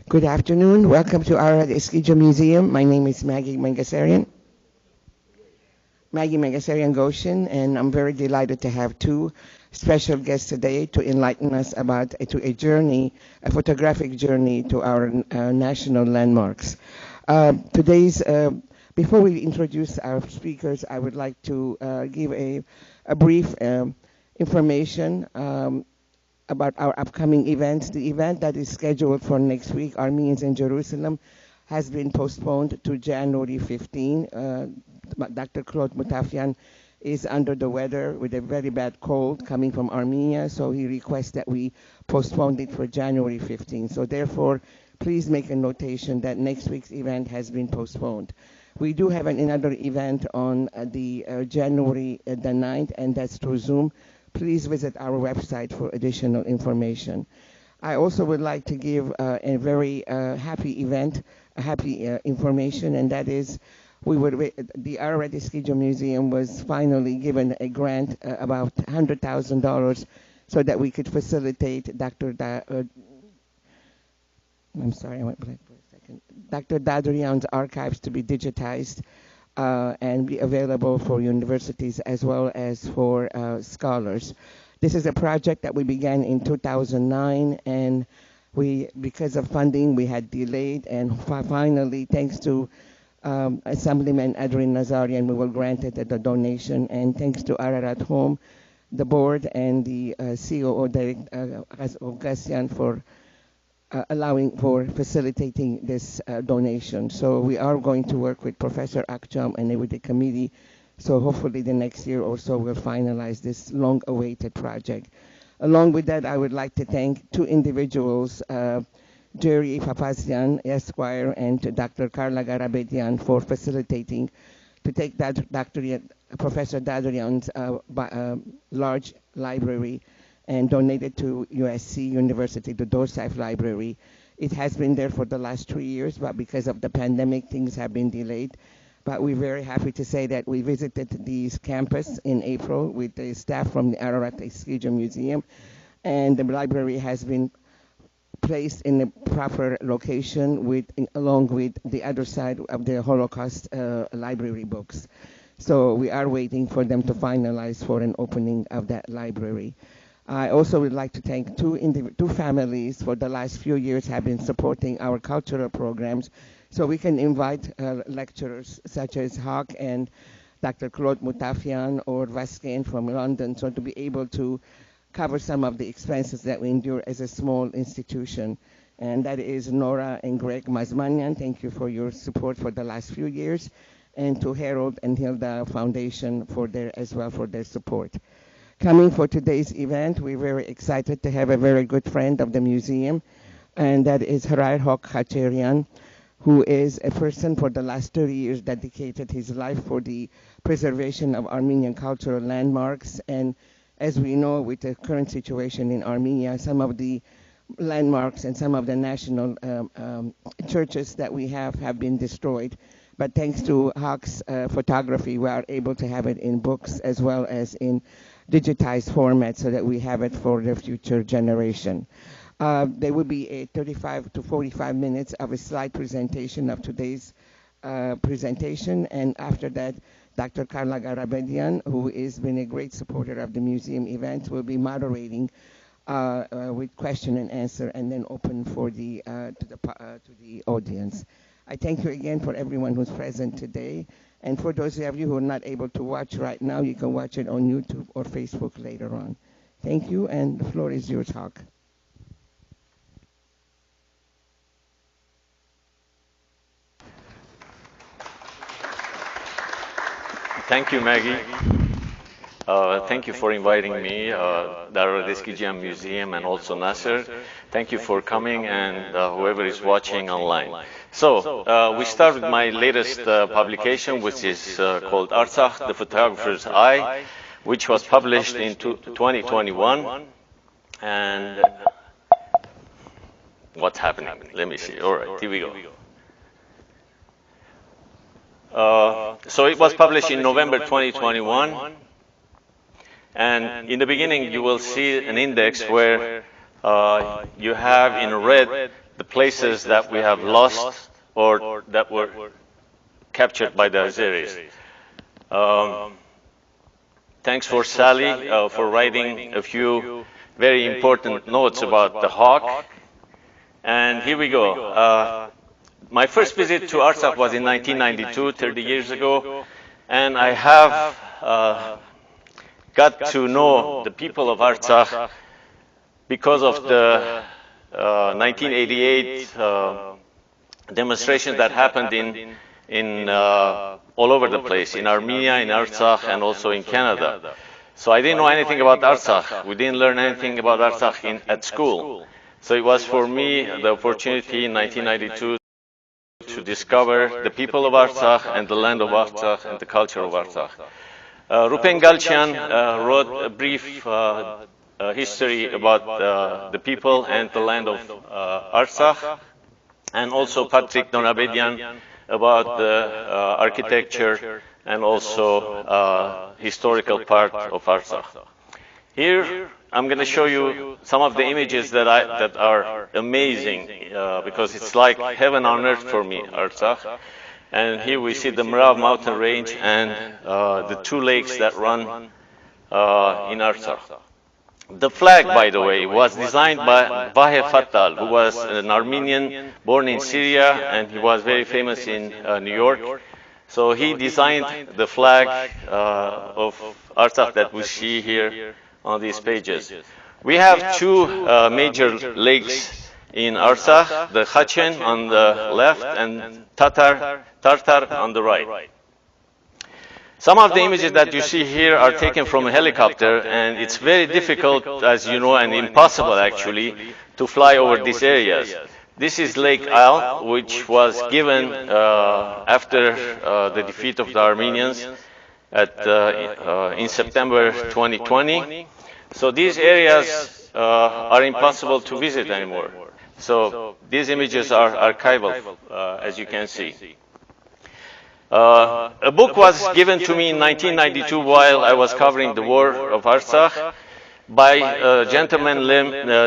Good afternoon. Welcome to Artsakh Eskija Museum. My name is Maggie Mangasarian Goshen, and I'm very delighted to have two special guests today to enlighten us about a journey, a photographic journey to our national landmarks. Today's Before we introduce our speakers, I would like to give a brief information about our upcoming events. The event that is scheduled for next week, Armenians in Jerusalem, has been postponed to January 15. Dr. Claude Mutafian is under the weather with a very bad cold coming from Armenia, so he requests that we postpone it for January 15. So therefore, please make a notation that next week's event has been postponed. We do have another event on the January the 9th, and that's through Zoom. Please visit our website for additional information. I also would like to give a very happy event, information, and that is the Artsakh Eskija Museum was finally given a grant about $100,000 so that we could facilitate I'm sorry, I went blank for a second. Dr. Dadrian's archives to be digitized and be available for universities as well as for scholars. This is a project that we began in 2009, and because of funding, we had delayed, and finally, thanks to Assemblyman Adrian Nazarian, we were granted the donation, and thanks to Ararat Home, the board, and the COO, Derek Gassian, for facilitating this donation. So we are going to work with Professor Akcham and with the committee. So hopefully the next year or so we'll finalize this long-awaited project. Along with that, I would like to thank two individuals, Jerry Papazian, Esquire, and Dr. Carla Garapedian for facilitating to take Professor Dadrian's large library and donated to USC University, the Dorsaif Library. It has been there for the last 3 years, but because of the pandemic, things have been delayed. But we're very happy to say that we visited this campus in April with the staff from the Artsakh Eskija Museum, and the library has been placed in a proper location along with the other side of the Holocaust library books. So we are waiting for them to finalize for an opening of that library. I also would like to thank two families for the last few years have been supporting our cultural programs, so we can invite lecturers such as Hawk and Dr. Claude Mutafian or Vasquez from London, so to be able to cover some of the expenses that we endure as a small institution. And that is Nora and Greg Mazmanian. Thank you for your support for the last few years, and to Harold and Hilda Foundation for their support. Coming for today's event, we're very excited to have a very good friend of the museum, and that is Hrair Hawk Khatcherian, who is a person for the last 30 years dedicated his life for the preservation of Armenian cultural landmarks. And as we know, with the current situation in Armenia, some of the landmarks and some of the national churches that we have been destroyed. But thanks to Hawk's photography, we are able to have it in books as well as in digitized format so that we have it for the future generation. There will be a 35 to 45 minutes of a slide presentation of today's presentation, and after that, Dr. Carla Garapedian, who has been a great supporter of the museum event, will be moderating with question and answer, and then open for to the audience. I thank you again for everyone who's present today. And for those of you who are not able to watch right now, you can watch it on YouTube or Facebook later on. Thank you, and the floor is yours, Hawk. Thank you, Maggie. Thank you for inviting me, the Artsakh Eskija Museum, and also Nasser. Thank you for coming, and whoever is watching online. So we start with my latest publication, which is called Artsakh, the Photographer's Eye, which was published in 2021. And what's happening? Let me see. All right, here we go. So it was published in November 2021. And in the beginning, you will see an index where you have in red the places that we have lost or that were captured by the Azeris. Thanks for Sally for writing a few very important notes about the hawk. And here we go. My first visit to Artsakh was in 1992, 30 years ago, and I have got to know the people of Artsakh because of the 1988 demonstrations that happened in all over the place, in Armenia, in Artsakh, and also in Canada. So I didn't know anything about Artsakh. We didn't learn anything about Artsakh at school. So it was for me the opportunity in 1992 to discover the people of Artsakh and the land of Artsakh and the culture of Artsakh. Rupen Galchian wrote a brief history about the people and the land of Artsakh, and also Patrick Donabedian about the architecture and also historical part of Artsakh. Here I'm going to show you some of the images that are amazing because it's like heaven on earth for me, Artsakh. And here we see the Mrav mountain range and the two lakes that run in Artsakh. The flag, by the way, was designed by Vahe Fattal, who was an Armenian born in Syria, and he was very famous in New York. So he designed the flag of Artsakh that we see here on these pages. We have two major lakes in Artsakh, the Khatchen on the left and Tartar on the right. Some of the images that you see here are taken from a helicopter, and it's very difficult, as you know, and impossible actually, to fly over these areas. This is Lake Al, which was given after the defeat of the Armenians in September 2020. So these areas are impossible to visit anymore. So these images are archival, as you can see. A book was given to me in 1992 while I was covering the war of Artsakh by a gentleman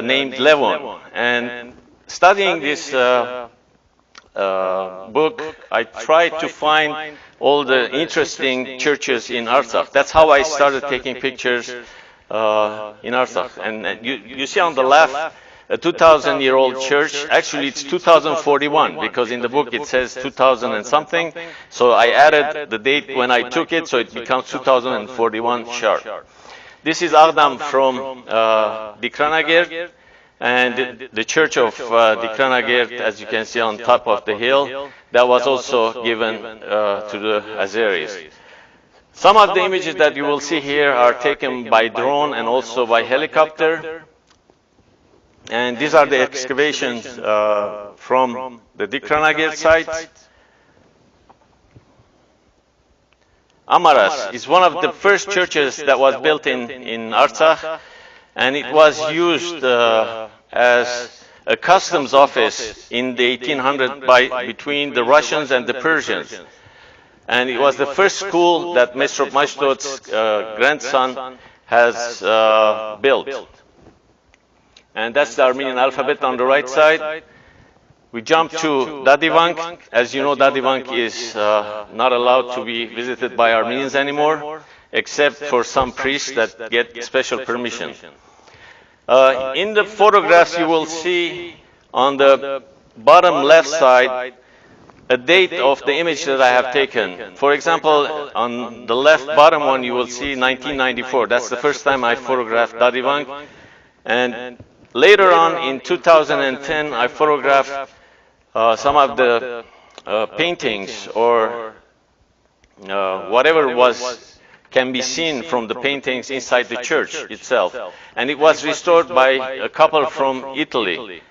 named Levon. And studying this book, I tried to find all the interesting churches in Artsakh. That's how I started taking pictures in Artsakh. And you see on the left, a 2,000-year-old church. Actually, it's 2041 because in the book it says 2000 and something. So I added the date when I took it, so it becomes 2041 sharp. This is Agdam from Dikranagert, and the church of Dikranagert, as you can see on top of the hill, that was also given to the Azeris. Some of the images that you will see here are taken by drone and also by helicopter. And these are the excavations from the Dikranagert site. Amaras is one of the first churches that was built in Artsakh, and it was used as a customs office in the 1800s between the Russians and the Persians. And it was the first school that Mesrop Mashtot's grandson has built. And that's the Armenian alphabet on the right side. We jump to Dadivank. As you know, Dadivank is not allowed to be visited by Armenians anymore, except for some priests that get special permission. In the photographs, you will see on the bottom left side a date of the image that I have taken. For example, on the left bottom one, you will see 1994. That's the first time I photographed Dadivank. And later on, in 2010, I photographed some of the paintings or whatever can be seen from the paintings inside the church itself. And it was restored by a couple from Italy,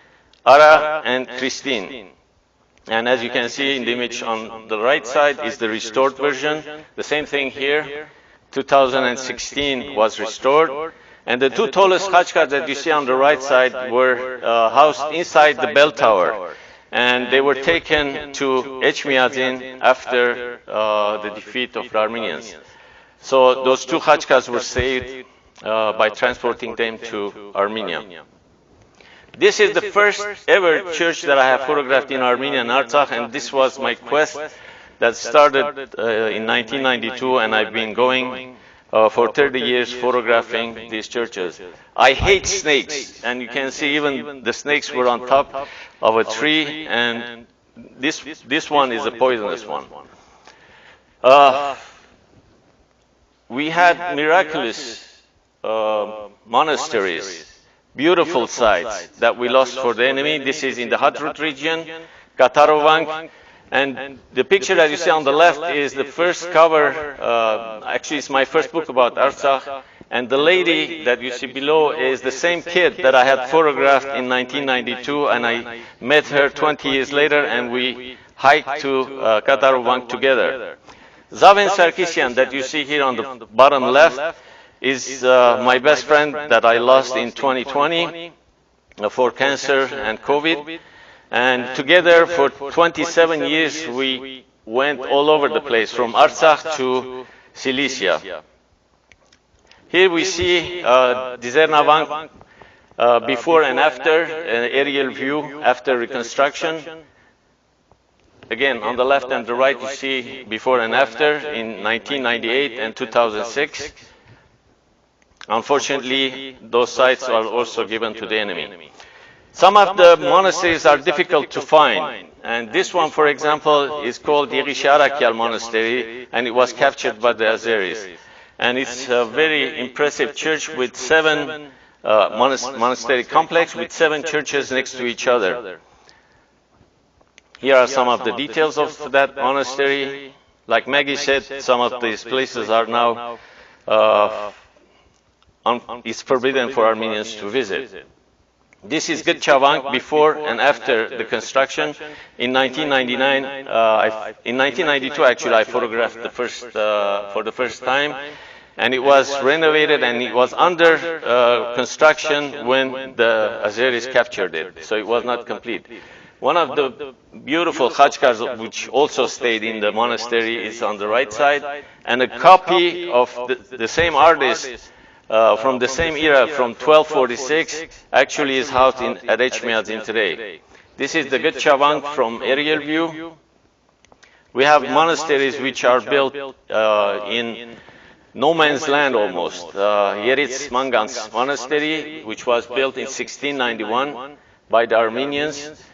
Ara and Christine. And as you can see in the image on the right side is the restored version. The same thing here, 2016 was restored. And the two tallest khachkars that you see on the right side were housed inside the bell tower. And they were taken to Echmiadzin after the defeat of the Armenians. So those two khachkars were saved by transporting them to Armenia. This is the first ever church that I have photographed in Armenia and Artsakh, and this was my quest that started in 1992, and I've been going for 30 years photographing these churches. I hate snakes, and you can see even the snakes were on top of a tree, and this one is a poisonous one. We had miraculous monasteries, beautiful sites that we lost for the enemy. This is in the Hadrut region, Katarovank. And the picture that you see on the left is the first cover, actually it's my first book about Artsakh, and the lady that you see below is the same kid that I had photographed in 1992, and I met her 20 years later, and we hiked to Katarovank together. Zaven Sarkisian that you see here on the bottom left is my best friend that I lost in 2020 for cancer and COVID. And together for 27 years, we went all over the place, from Artsakh to Cilicia. Here we see Dizernavank before and after, an aerial view after reconstruction. Again, on the left and the right, you see before and after in 1998 and 2006. Unfortunately, those sites are also given to the enemy. Some of the monasteries are difficult to find, and this one, for example, is called Yeghisharakyal Monastery, and it was captured by the Azeris. And it's a very impressive church with monastery complex with 7 churches next to each other. Here are some of the details of that monastery. Like Maggie said, some of these places are now, it's forbidden for Armenians to visit. This is Nakhchivan before and after the construction. In 1999, in 1992 actually, I photographed the for the first time, and it was renovated and it was under construction when the Azeris captured it, so it was not complete. One of the beautiful khachkars which also stayed in the monastery is on the right side, and a copy of the same artist from the same era, from 1246, actually is housed at Echmiadzin today. This is the Nakhchivan from aerial view. We have monasteries which are built in no man's land almost. Yeritz Mangans Monastery, which was built in 1691 by the Armenians.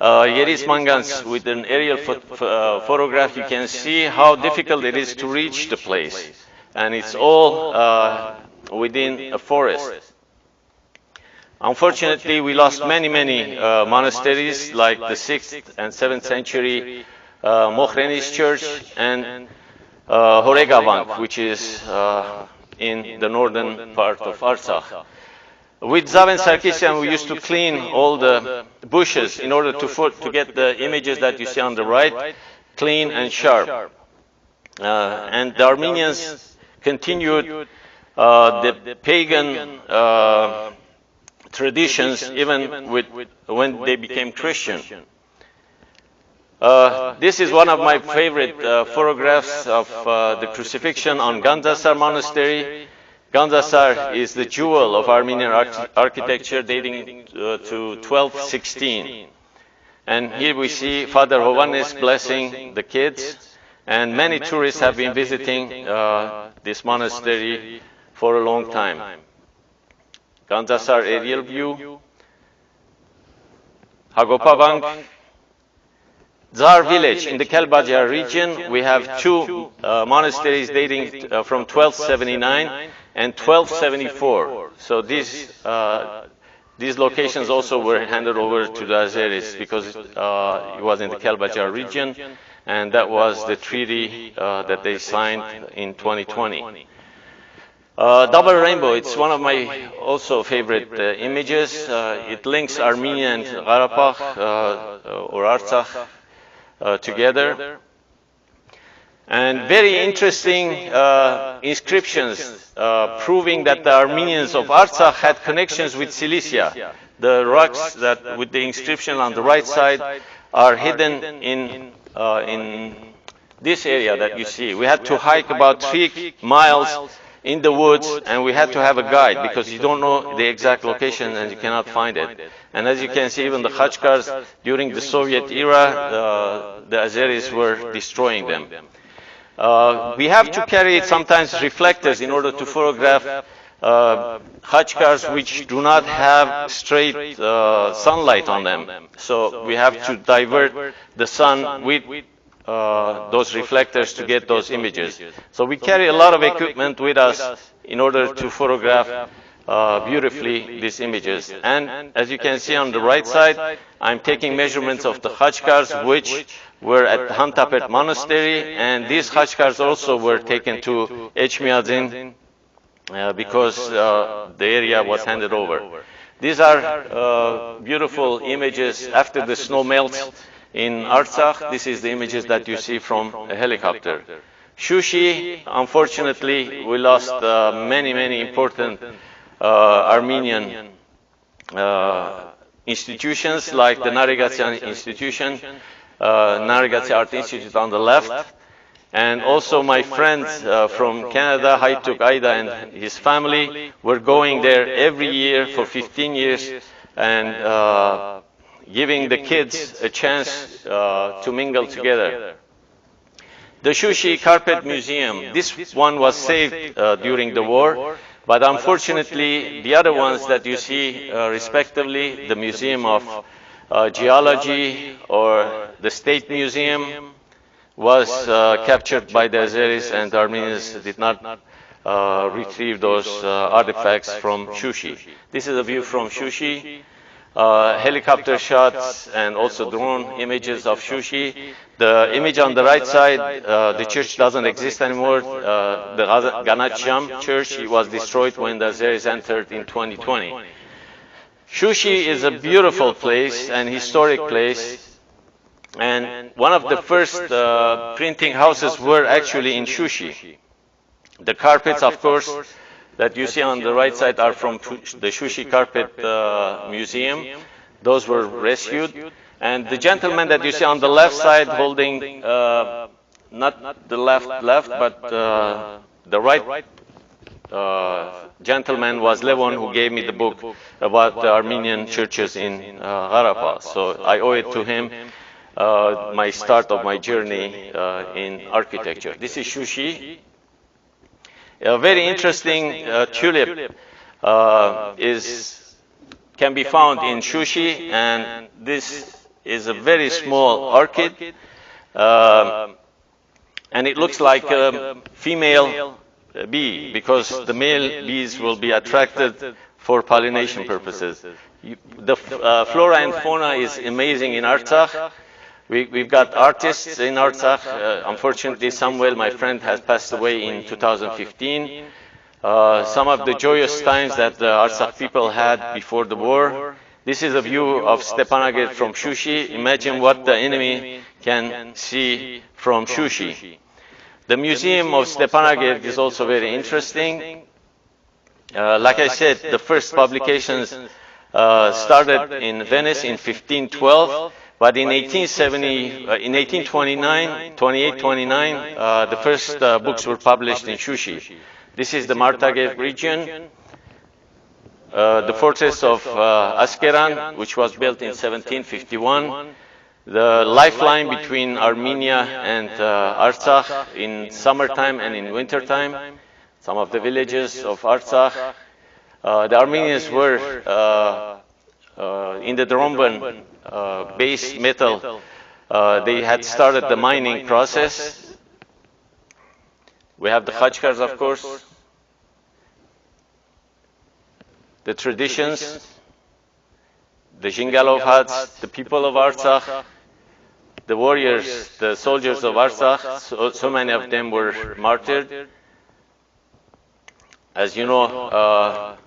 Yeritz Mangans, with an aerial photograph, you can see how difficult it is to reach the place. And it's all within a forest. Unfortunately, we lost many monasteries, like the 6th and 7th century Mokhrenis Church and Horegavank, which is in the northern part of Artsakh. With Zaven Sarkisian, we used to clean all the bushes in order to get the images that you see on the right clean and sharp. And the Armenians continued the pagan traditions even when they became Christian. This is one of my favorite photographs of the crucifixion on Gandzasar Monastery. Gandzasar is the jewel of Armenian architecture dating to 1216. And here we see Father Hovannes blessing the kids, and many tourists have been visiting this monastery for a long time. Gandzasar aerial view. Hagopavank. Tsar village in the Kelbajar region, we have 2 monasteries dating from 1279 and 1274. So these locations also were handed over to the Azeris because it was in the Kelbajar region, and that was the treaty that they signed in 2020. Double rainbow, it's one of my also favorite images. It links Armenia and Karabakh or Artsakh together. And very interesting inscriptions proving that the Armenians of Artsakh had connections with Cilicia. The rocks that with the inscription on the right side are hidden in this area that you see. We had to hike about 3 miles in the woods, and we had to have a guide because you don't know the exact location and you cannot find it. And as you can see, even the Khachkars, during the Soviet era, the Azeris were destroying them. We have to carry sometimes reflectors in order to photograph Khachkars which do not have straight sunlight on them. So we have to divert the sun with those reflectors to get those images. So we carry a lot of equipment with us in order to photograph beautifully these images. And as you can see on the right side, I'm taking measurements of the Khachkars which were at Hantapet Monastery, and these Khachkars also were taken to Echmiadzin because the area was handed over. These are beautiful images after the snow melts in Artsakh. This is the images that you see from a helicopter. Shushi, unfortunately, we lost many important Armenian institutions like the Naregatsian Institution, Naregatsi Art Institute on the left, and also my friends from Canada, Haituk Aida and his family, were going there every year for 15 years and giving the kids a chance to mingle together. The Shushi Carpet Museum, this one was saved during the war, but unfortunately the other ones that you see respectively, the Museum of Geology or the State Museum, was captured by the Azeris, and the Armenians did not retrieve those artifacts from Shushi. This is a view from Shushi. Helicopter shots and also drone images of Shushi. The image on the right side, the church doesn't exist anymore. The Ganacham church was destroyed when the Azeris entered in 2020. Shushi is a beautiful place, an historic place, and one of the first printing houses were actually in Shushi. The carpets, of course, that you see on the right side are from the Shushi Carpet Museum. Those were rescued. And the gentleman that you see on the left side holding, not the left, but the right gentleman was Levon, who gave me the book about the Armenian churches in Gharapa. So I owe it to him, my start of my journey in architecture. This is Shushi. A very interesting tulip can be found in Shushi, and this is a very small orchid, and it looks like a female bee because the male bees will be attracted for pollination purposes. The flora and fauna is amazing in Artsakh. We've got artists in Artsakh. Unfortunately, Samuel, my friend, has passed away in 2015. Some of the joyous times that the Artsakh people had before the war. This is a view of Stepanakert from Shushi. Imagine what the enemy can see from Shushi. The Museum of Stepanakert is also very interesting. Like I said, the first publications started in Venice in 1512. But in 1829, the first books were published in Shushi. This is the Martaghet region, the fortress of Askeran, which was built in 1751, the lifeline between Armenia and Artsakh in summertime and in wintertime, some of the villages of Artsakh. The Armenians were in the Dromban base metal, they had started the mining process. We have the Khachkars, of course, the traditions, the Zhingalov huts, the people of Artsakh, the warriors, the soldiers of Artsakh. So many of them were martyred. As you know,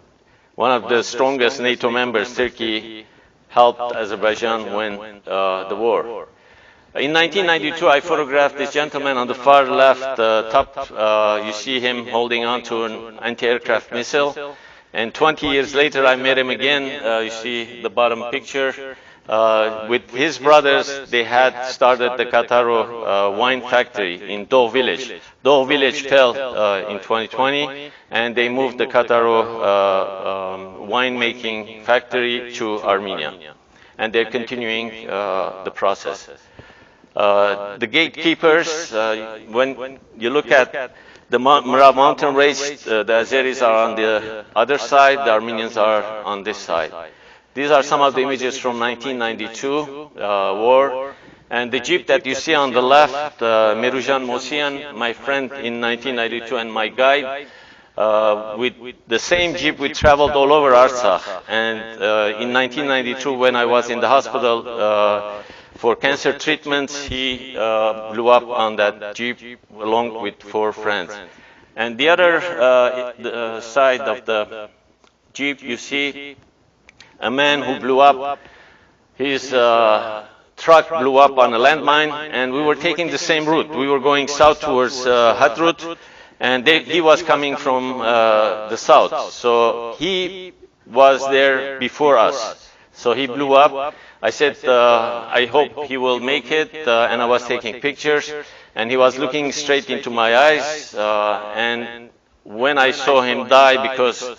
one of the strongest NATO members, Turkey, helped Azerbaijan win the war. In 1992, I photographed this gentleman on the far left top. You see him holding on to an anti-aircraft missile. And 20 years later, I met him again. You see the bottom picture. With his brothers, they had started the Kataro wine factory in Do village. Do village fell in 2020, and they moved the Kataro winemaking factory to Armenia. And they're continuing the process. The gatekeepers, when you look at the Mrav mountain range, the Azeris are on the other side, the Armenians are on this side. These are some of the images from 1992 war. And the jeep that you see on the left, Merujan Mosian, my friend in 1992 and my guide, with the same jeep we traveled all over Artsakh. And in 1992 when I was in the hospital for cancer treatments, he blew up on that jeep along with 4 friends. And the other the side of the jeep, you see a man who blew up. His truck blew up on a landmine, and we were taking the same route. We were going south towards Hadrut, and he was coming from the south. So he was there before us. So he blew up. I said, I hope he will make it, and I was taking pictures, and he was looking straight into my eyes, and when I saw him die, because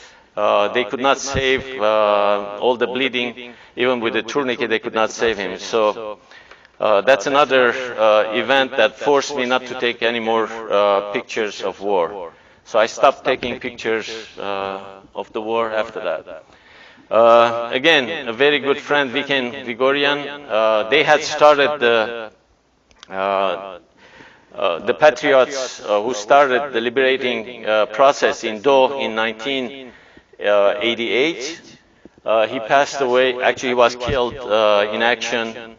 they could not save all the bleeding, even with the tourniquet, they could not save him. So that's another event that forced me not to take any more pictures of war. So I stopped taking pictures of the war after that. Again, a very good friend, Viken Grigorian, they had started the patriots who started the liberating process in Do in 1988. He passed away, actually he was killed in action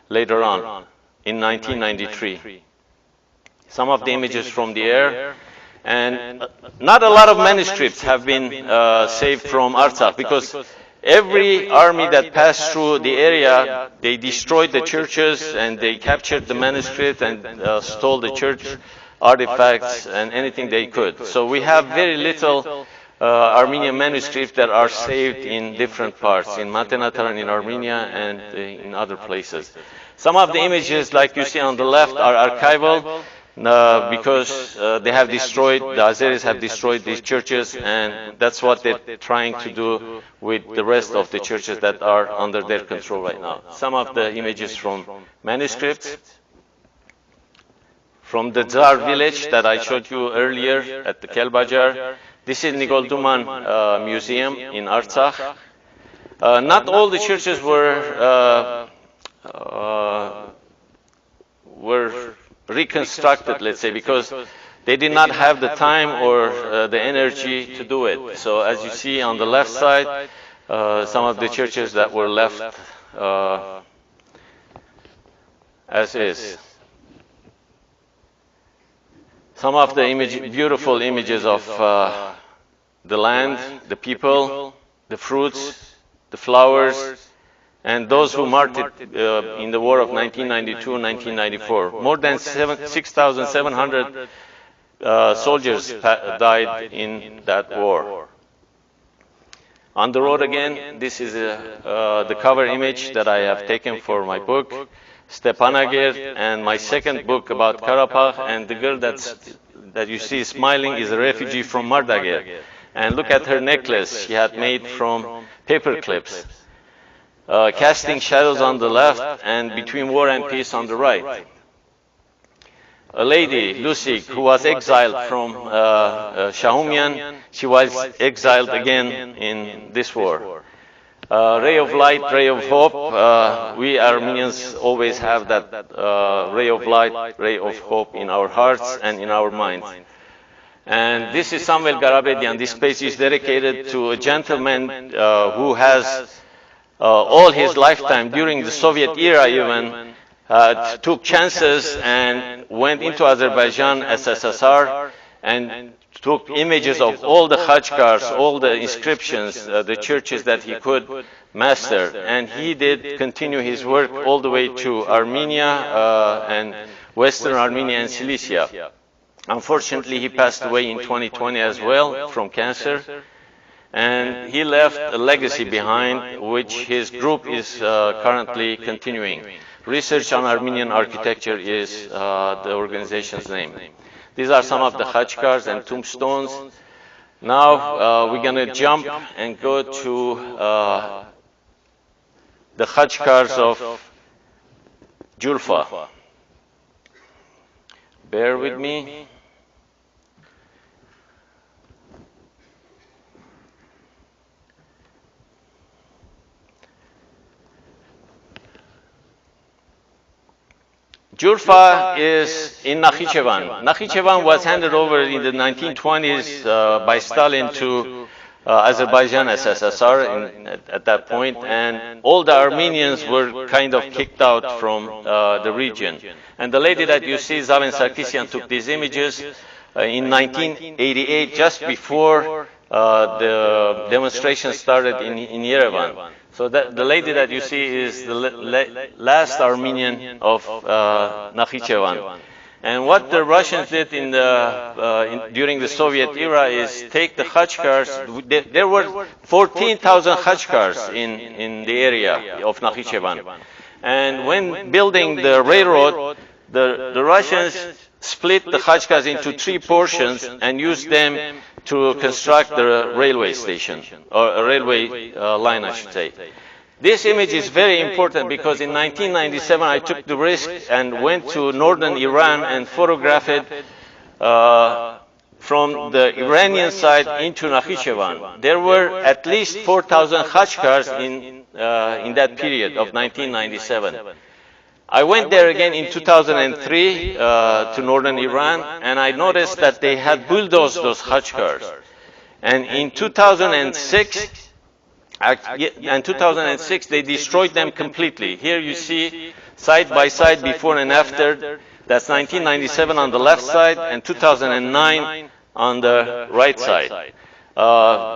later on in 1993. Some of the images from the air. And not a lot of manuscripts have been saved from Artsakh, because every army that passed through the area, they destroyed the churches and they captured the manuscript and stole the church artifacts and anything they could. So we have very little Armenian manuscripts that are saved in different parts, in Mantenataran, in Armenia, and in other places. Some of the images, like you see on the left, are archival. Because they have destroyed, the Azeris have destroyed these churches, and that's what they're trying to do with the rest of the churches that are under their control right now. Some of the images from manuscripts, from the Tsar village that I showed you earlier at the Kelbajar. This is Nigol Duman Museum in Artsakh. Not all the churches were reconstructed, let's say, because they did not have the time or the energy to do it. So as you see on the left side, some of the churches that were left as is. Some of the beautiful images of the land, the people, the fruits, the flowers, and those who martyred in the war of 1992-1994. More than 6,700 soldiers died in that war. On the road again, this is the cover image that I have taken for my book, Stepanakert, and my second book about Karabakh, and the girl that you see smiling is a refugee from Mardager. And look at her necklace she had made from paper clips. Casting shadows on the left and between war and peace on the right. A lady, Lucy, who was exiled from Shahumian, she was exiled again in this war. Ray of light, ray of hope. We Armenians always have that ray of light, ray of hope in our hearts and in our minds. And this is Samuel Garapedian. This page is dedicated to a gentleman who has all his lifetime, during the Soviet era even, took chances and went into Azerbaijan, SSSR, and took images of all the khachkars, all the inscriptions, the churches that he could master. And he did continue his work all the way to Armenia and Western Armenia and Cilicia. Unfortunately, he passed away in 2020 as well from cancer. and he left a legacy behind, which his group is currently continuing. Research on Armenian Architecture is the organization's name. These are some of the khachkars and tombstones. Now we're going to jump and go to the khachkars of Julfa. Bear with me. Julfa is in Nakhchivan. Nakhchivan was handed over in the 1920s by Stalin to Azerbaijan SSSR at that point, and all the Armenians were kind of kicked out from the region. And the lady that you see, Zaven Sarkisian, took these images in 1988, just before the demonstration started in Yerevan. So the lady that you see is the last Armenian of Nakhchivan. And what the Russians did during the Soviet era is take the khachkars. There were 14,000 khachkars in the area of Nakhchivan. And when building the railroad, the Russians split the khachkars into 3 portions and used them to construct the railway station, or a railway line, I should say. This image is very important because in 1997 I took the risk and went to northern Iran and photographed it from the Iranian side into Nakhchivan. There were at least 4,000 khachkars in that period of 1997. I went there again in 2003 to northern Iran, and I noticed that they had bulldozed those khachkars. And in 2006, they destroyed them completely. Here you see side by side, before and after. That's 1997 on the left side and 2009 on the right side.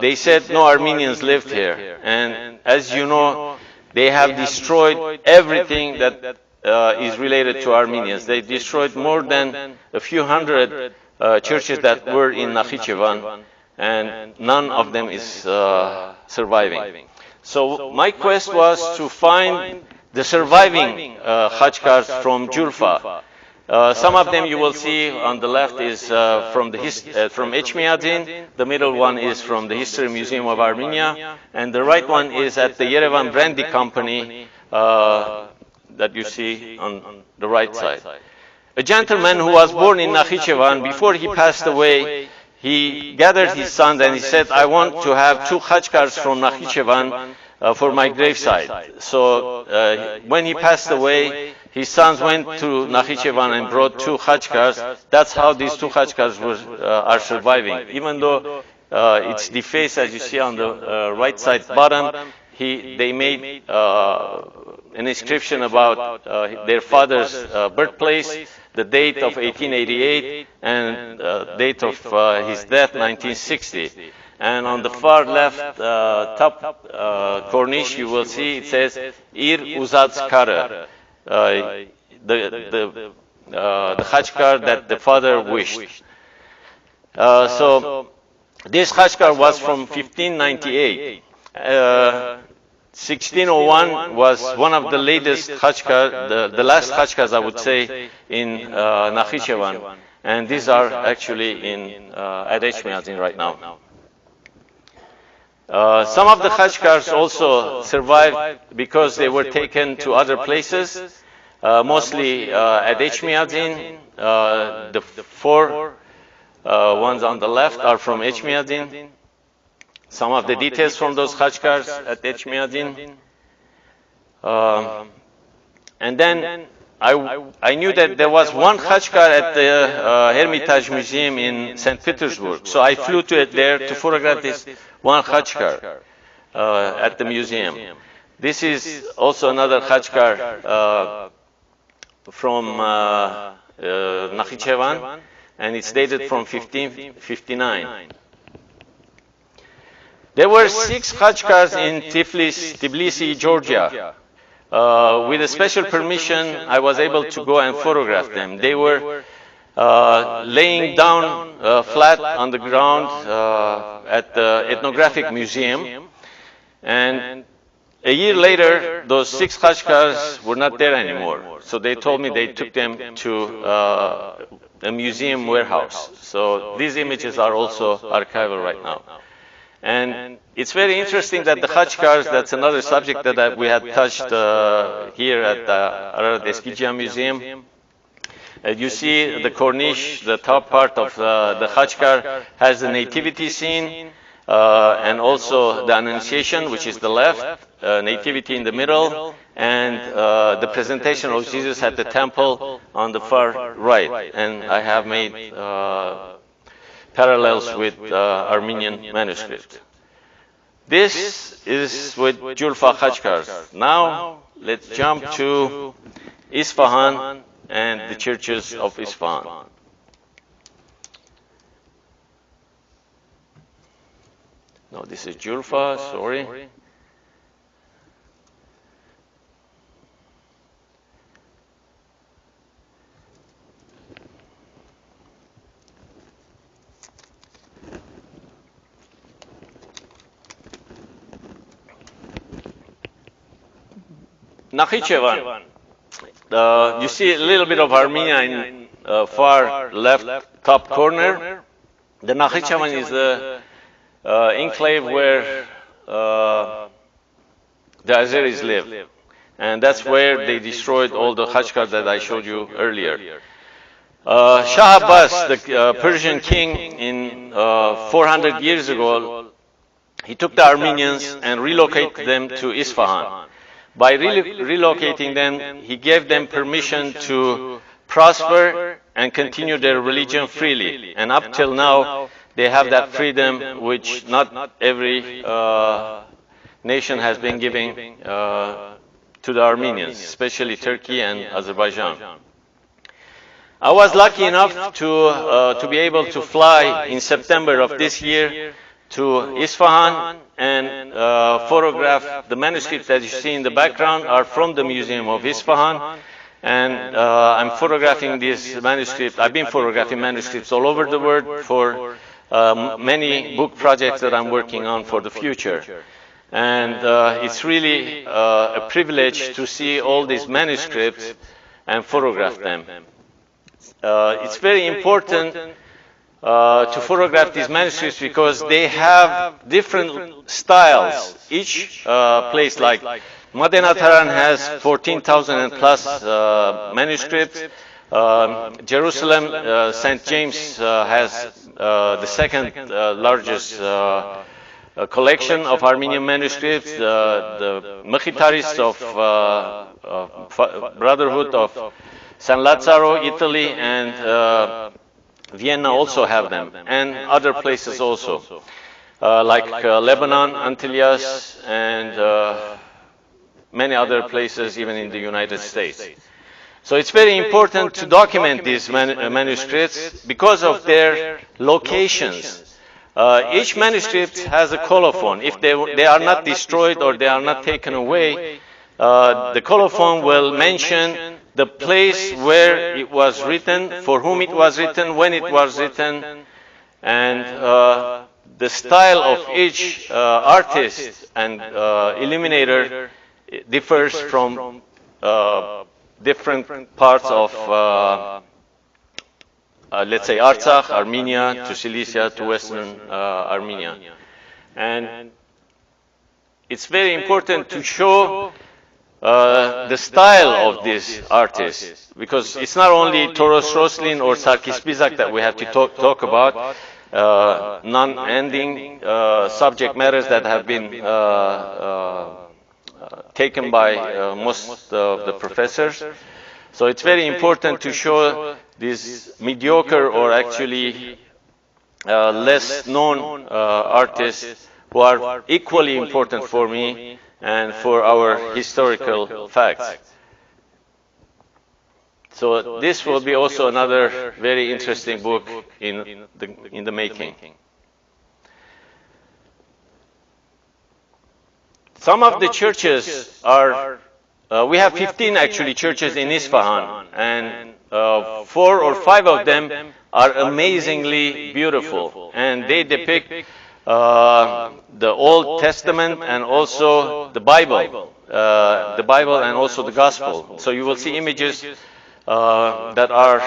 They said no Armenians lived here. And as you know, they have destroyed everything that is related to Armenians. They destroyed more than a few hundred churches that were in Nakhchivan, and none of them is surviving. So my quest was to find the surviving khachkars from Julfa. Some of them you will see on the left is from Echmiadzin, the middle one is from the History Museum of Armenia, and the right one is at the Yerevan Brandy Company that you see on the right side. A gentleman who was born in Nakhchivan, before he passed away, he gathered his sons and he said, I want to have 2 khachkars from Nakhchivan for my graveside. So when he passed away, his sons went to Nakhchivan and brought 2 khachkars. That's how these 2 khachkars are surviving. Even though it's defaced, as you see on the right side bottom, they made an inscription about their father's birthplace, the date of 1888, and date of his death, 1960. And on the far left top cornice, you will see it says Ir Uzats Kara, the khachkar that the father wished. So this khachkar was from 1598. 1601 was one of the latest khachkar, the last khachkars, I would say, in Nakhchivan, and these are actually at Echmiadzin right now. Some of the khachkars also survived because they were taken to other places, mostly at Echmiadzin. The 4 ones on the left are from Echmiadzin. Some of the details from those khachkars at Echmiadzin. And then I knew that there was one khachkar at the Hermitage Museum in St. Petersburg. So I flew to it there to photograph this one khachkar at the museum. This is also another khachkar from Nakhchivan, and it's dated from 1559. There were 6 khachkars in Tbilisi, Georgia. With a special permission, I was able to go and photograph them. They were laying down flat on the ground at the Ethnographic Museum. And a year later, those 6 Khachkars were not there anymore. So they told me they took them to a museum warehouse. So these images are also archival right now. And it's very interesting that the Khachkars, that's another subject that we had touched here at the Eskijian Museum. You see the corniche, the top part of the Khachkar has the nativity scene, and also the Annunciation, which is the left, nativity in the middle, and the presentation of Jesus at the temple on the far right. And I have made parallels with Armenian manuscript. This is with Julfa Khachkars. Now let's jump to Isfahan and the churches of Isfahan. No, this is Julfa, sorry. Nakhchivan. You see a little bit of Armenia in far left top corner. The Nakhchivan is the enclave where the Azeris live. And that's where they destroyed all the Khachkars that I showed you earlier. Shah Abbas, the Persian king, in 400 years ago, he took the Armenians and relocated them to Isfahan. By relocating them, he gave them permission to prosper and continue their religion freely. And up till now, they have that freedom which not every nation has been giving to the Armenians, especially Turkey and Azerbaijan. I was lucky enough to be able to fly in September of this year to Isfahan and photograph the manuscripts that you see in the background are from the Museum of Isfahan. And I'm photographing these manuscripts. I've been photographing manuscripts all over the world for many book projects that I'm working on for the future. And it's really a privilege to see all these manuscripts and photograph them. It's very important to photograph these manuscripts because they have different styles. Each place, like Madenataran has 14,000 and plus manuscripts. Jerusalem, St. James has the second largest collection of Armenian manuscripts. The Mekhitaris of Brotherhood of San Lazzaro, Italy, and Vienna also have them, and other places also, like Lebanon, Antilles, and many other places, even in the United States. So it's very important to document these manuscripts because of their locations. Each manuscript has a colophon. If they are not destroyed or they are not taken away, the colophon will mention the place where it was written, for whom it was written, when it was written, and the style of each artist and illuminator differs from different parts of, let's say, Artsakh, Armenia, to Cilicia, to Western Armenia. And it's very important to show the style of these artists, because it's not only Toros Roslin or Sarkis Bizak that we have to talk about, non-ending subject matters that have been taken by most of the professors. So it's very important to show these mediocre or actually less known artists who are equally important for me and for our historical facts. So this will be also another very interesting book in the making. Some of the churches are, we have 15 actually churches in Isfahan, and 4 or 5 of them are amazingly beautiful, and they depict the Old Testament and also the Bible and also the Gospel. So you will see images that are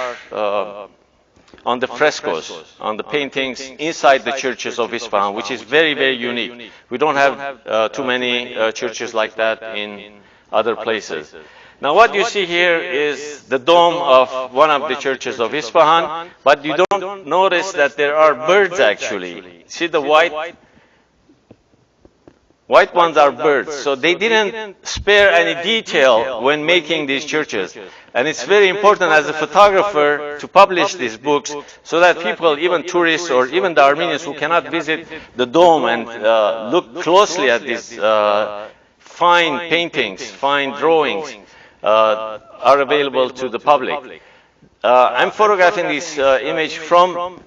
on the frescoes, on the paintings inside the churches of Isfahan, which is very, very unique. We don't have too many churches like that in other places. Now what you see here is the dome of one of the churches of Isfahan, but you don't notice that there are birds actually. See the white ones are birds, so they didn't spare any detail when making these churches. And it's very important as a photographer to publish these books so that people, even tourists or even the Armenians who cannot visit the dome and look closely at these fine paintings, fine drawings, are available to the public. I'm photographing this image from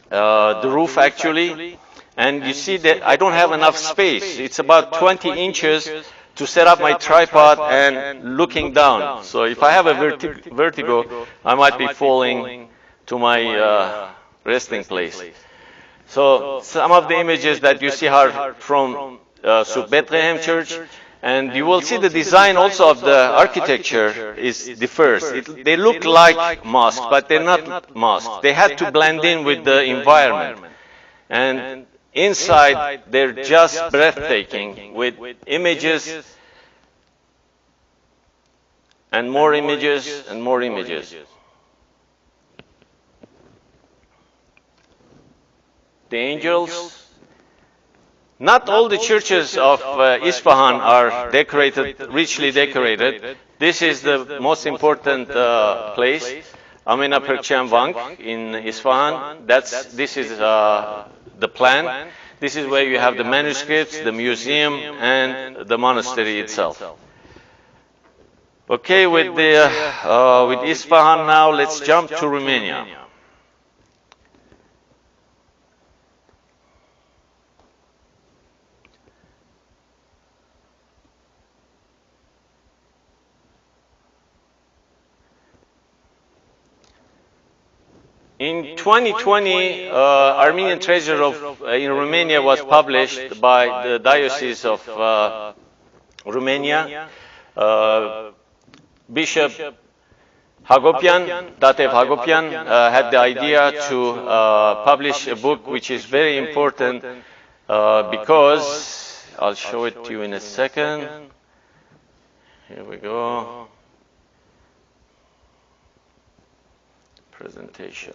the roof actually. And you see that I don't have enough space. It's about 20 inches to set up my tripod and looking down. So if I have a vertigo, I might be falling to my resting place. So some of the images that you see are from Bethlehem Church. And you will see the design also of the architecture is differs. They look like mosques, but they're not mosques. They had to blend in with the environment. And inside, they're just breathtaking with images and more images and more images. The angels. Not all the churches of Isfahan are decorated, richly decorated. This is the most important place, Amena Percham Vank in Isfahan. This is the plan. This is where you have the manuscripts, the museum, and the monastery itself. Okay, with Isfahan now, let's jump to Romania. In 2020, Armenian Treasure in Romania was published by the Diocese of Romania. Bishop Hagopian, Datev Hagopian, had the idea to publish a book which is very important because, I'll show it to you in a second. Here we go. Presentation.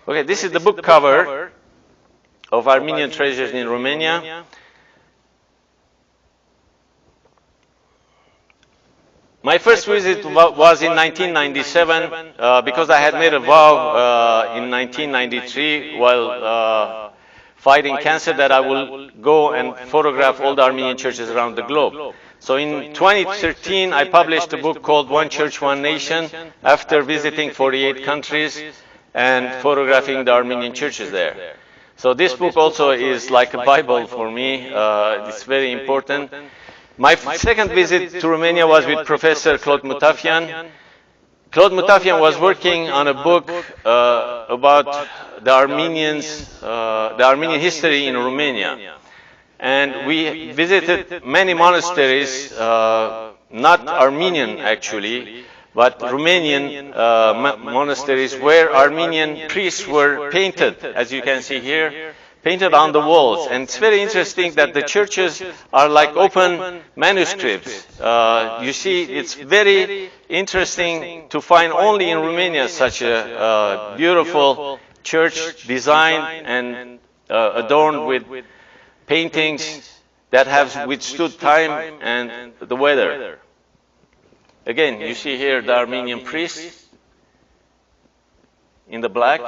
Okay, this is the book cover of Armenian Treasures in Romania. My first visit was in 1997 because I had made a vow in 1993 while fighting cancer that I will go and photograph all the Armenian churches around the globe. So in 2013, I published a book called One Church, One Nation after visiting 48 countries and photographing the Armenian churches there. So this book also is like a Bible for me. It's very important. My second visit to Romania was with Professor Claude Mutafian. Claude Mutafian was working on a book about the Armenian history in Romania. And we visited many monasteries, not Armenian actually, but Romanian monasteries where Armenian priests were painted, as you can see here, painted on the walls. And it's very interesting that the churches are like open manuscripts. You see, it's very interesting to find only in Romania such a beautiful church design and adorned with paintings that have withstood time and the weather. Again, you see here the Armenian priests in the black.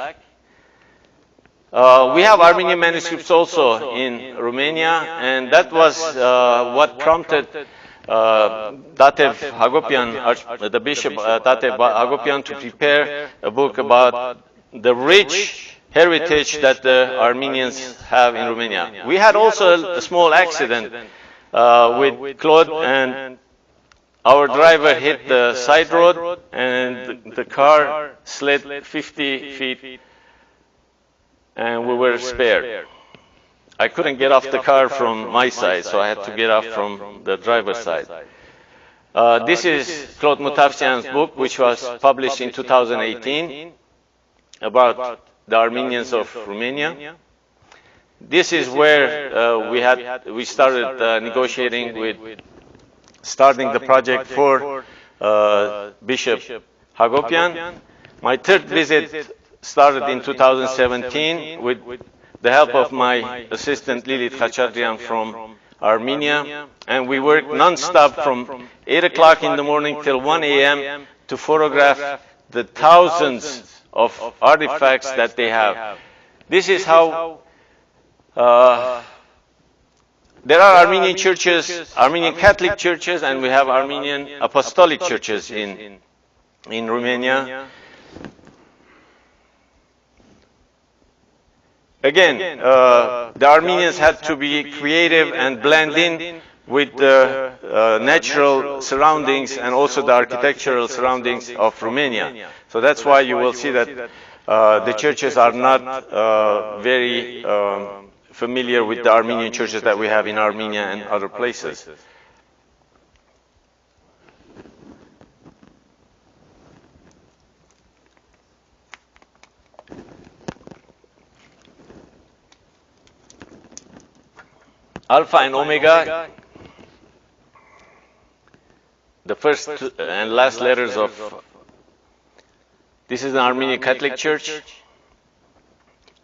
We have Armenian manuscripts also in Romania, and that was what prompted Datev Hagopian, the Bishop Datev Hagopian, to prepare a book about the rich heritage that the Armenians have in Romania. We had also a small accident with Claude and our driver hit the side road and the car slid 50 feet and we were spared. I couldn't get off the car from my side, so I had to get off from the driver's side. This is Claude Mutafsian's book, which was published in 2018 about the Armenians of Romania. This is where we started negotiating with starting the project for Bishop Hagopian. My third visit started in 2017 with the help of my assistant Lilith Khatcherian from Armenia, and we worked non-stop from 8 o'clock in the morning till 1 a.m. to photograph the thousands of artifacts that they have. This is how there are Armenian churches, Armenian Catholic churches, and we have Armenian Apostolic churches in Romania. Again, the Armenians had to be creative and blend in with the natural surroundings and also the architectural surroundings of Romania. So that's why you will see that the churches are not very familiar with the Armenian churches that we have in Armenia and other places. Alpha and Omega, the first and last letters of, this is an Armenian Catholic Church.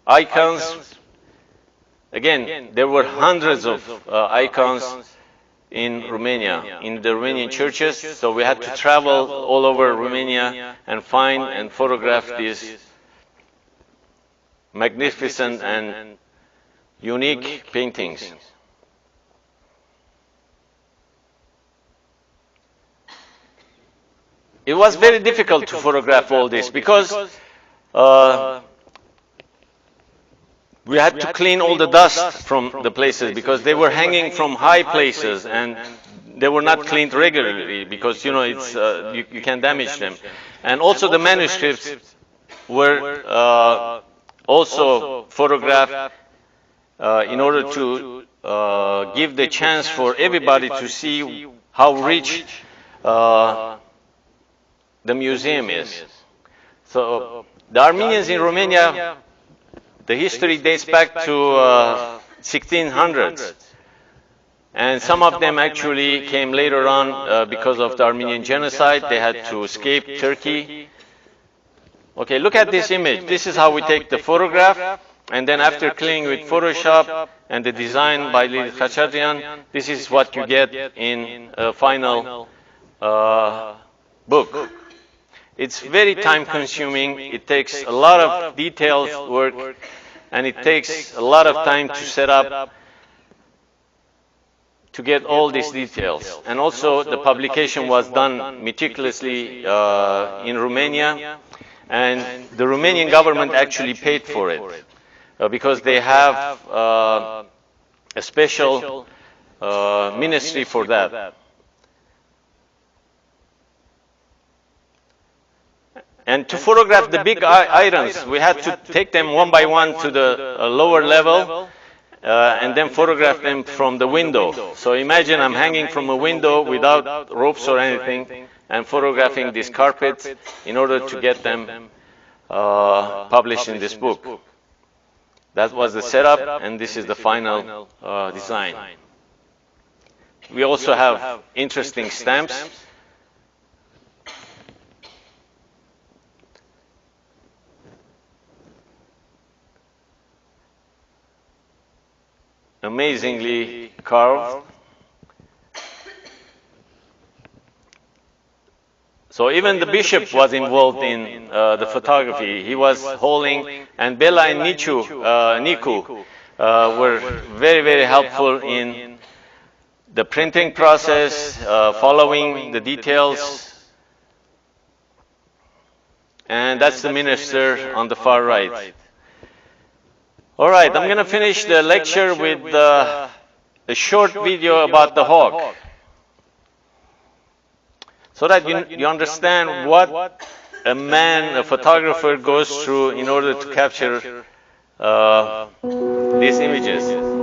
Icons, again, there were hundreds of icons in Romania, in the Romanian churches, so we had to travel all over Romania and find and photograph these magnificent and unique paintings. It was very difficult to photograph all this because we had to clean all the dust from the places because they were hanging from high places and they were not cleaned regularly because, you know, it's, you can damage them. And also the manuscripts were also photographed in order to give the chance for everybody to see how rich the museum is. So the Armenians in Romania, the history dates back to 1600s. And some of them actually came later on because of the Armenian genocide. They had to escape Turkey. Okay, look at this image. This is how we take the photograph. And then after cleaning with Photoshop and the design by Lilith Khatcherian, this is what you get in a final book. It's very time consuming, it takes a lot of detailed work, and it takes a lot of time to set up to get all these details. And also the publication was done meticulously in Romania, and the Romanian government actually paid for it because they have a special ministry for that. And to photograph the big items, we had to take them one by one to the lower level and then photograph them from the window. So imagine I'm hanging from a window without ropes or anything and photographing these carpets in order to get them published in this book. That was the setup, and this is the final design. We also have interesting stamps. Amazingly carved. So even the bishop was involved in the photography. He was holding, and Bela and Nicu were very, very helpful in the printing process, following the details. And that's the minister on the far right. All right, I'm going to finish the lecture with a short video about the hawk. so that you understand what a man, a photographer goes through in order to capture these images.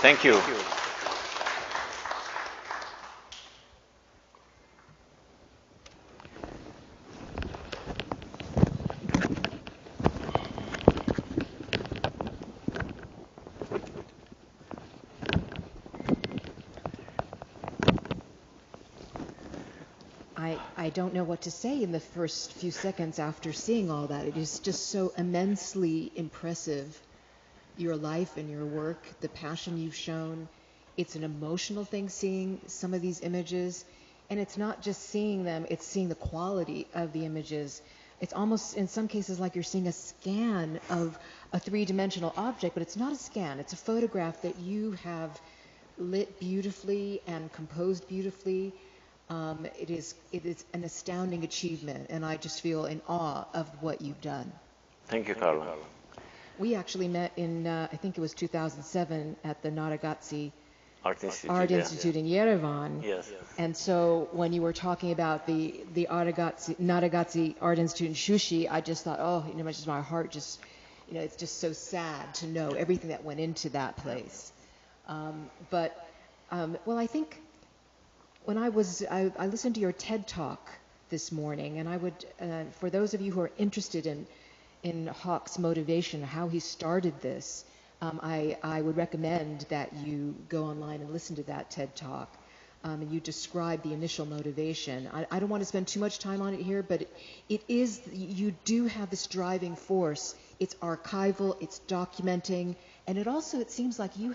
Thank you. I don't know what to say in the first few seconds after seeing all that. It is just so immensely impressive, your life and your work, the passion you've shown. It's an emotional thing seeing some of these images, and it's not just seeing them, it's seeing the quality of the images. It's almost, in some cases, like you're seeing a scan of a three-dimensional object, but it's not a scan. It's a photograph that you have lit beautifully and composed beautifully. It is an astounding achievement, and I just feel in awe of what you've done. Thank you, Carla. We actually met in, I think it was 2007, at the Nakhchivan Art Institute in Yerevan. Yes. And so when you were talking about the Nakhchivan Art Institute in Shushi, I just thought, oh, you know, just my heart just, you know, it's just so sad to know everything that went into that place. Well, I think when I listened to your TED Talk this morning, and I would, for those of you who are interested in Hawk's motivation, how he started this, I would recommend that you go online and listen to that TED Talk. And you describe the initial motivation. I don't want to spend too much time on it here, but it is, you do have this driving force. It's archival, it's documenting, and it also, it seems like you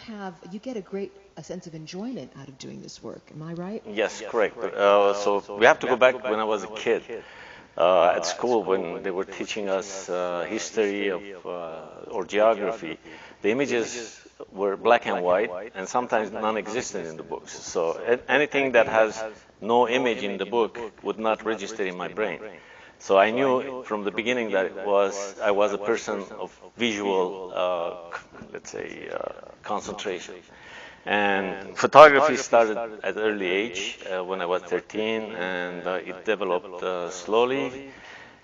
get a sense of enjoyment out of doing this work. Am I right? Yes, correct. So we have to go back when I was a kid at school when they were teaching us history of or geography. The images were black and white and sometimes non-existent in the books. So anything that has no image in the book would not register in my brain. So I knew from the beginning that I was a person of visual, let's say, concentration. And photography started at an early age, when I was 13, and it developed slowly.